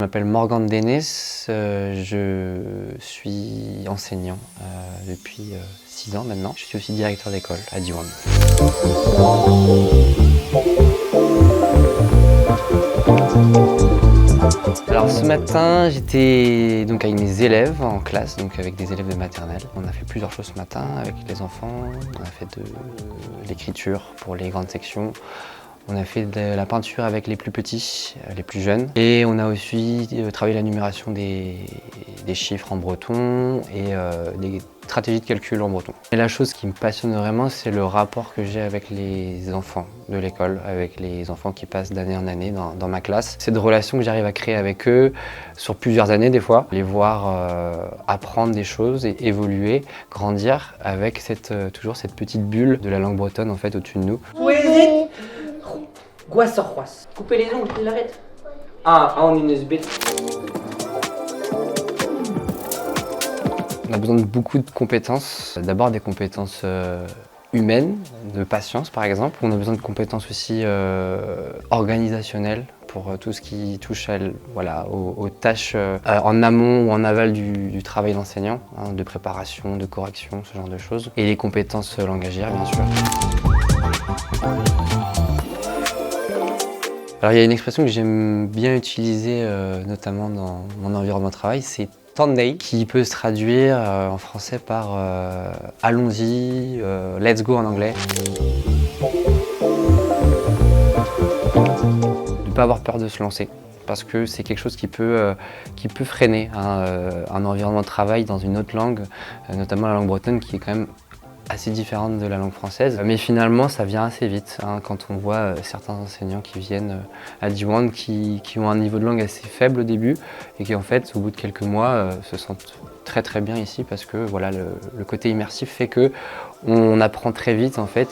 Je m'appelle Morgan Dénès, je suis enseignant depuis 6 ans maintenant. Je suis aussi directeur d'école à Diwan. Alors ce matin, j'étais donc avec mes élèves en classe, donc avec des élèves de maternelle. On a fait plusieurs choses ce matin avec les enfants. On a fait de l'écriture pour les grandes sections. On a fait de la peinture avec les plus petits, les plus jeunes. Et on a aussi travaillé la numération des chiffres en breton et des stratégies de calcul en breton. Et la chose qui me passionne vraiment, c'est le rapport que j'ai avec les enfants de l'école, avec les enfants qui passent d'année en année dans ma classe. Cette relation que j'arrive à créer avec eux sur plusieurs années des fois, les voir apprendre des choses et évoluer, grandir avec toujours cette petite bulle de la langue bretonne en fait au-dessus de nous. Couper les ongles, tu l'arrêtes. On est une bête. On a besoin de beaucoup de compétences. D'abord des compétences humaines, de patience par exemple. On a besoin de compétences aussi organisationnelles pour tout ce qui touche aux tâches en amont ou en aval du travail d'enseignant, de préparation, de correction, ce genre de choses. Et les compétences langagières bien sûr. Alors il y a une expression que j'aime bien utiliser, notamment dans mon environnement de travail, c'est « Tandei » qui peut se traduire en français par « allons-y »,« let's go » en anglais. Ne pas avoir peur de se lancer, parce que c'est quelque chose qui peut freiner un environnement de travail dans une autre langue, notamment la langue bretonne qui est quand même assez différente de la langue française. Mais finalement, ça vient assez vite quand on voit certains enseignants qui viennent à Diwan qui ont un niveau de langue assez faible au début et qui en fait, au bout de quelques mois, se sentent très très bien ici parce que voilà, le côté immersif fait que on apprend très vite en fait.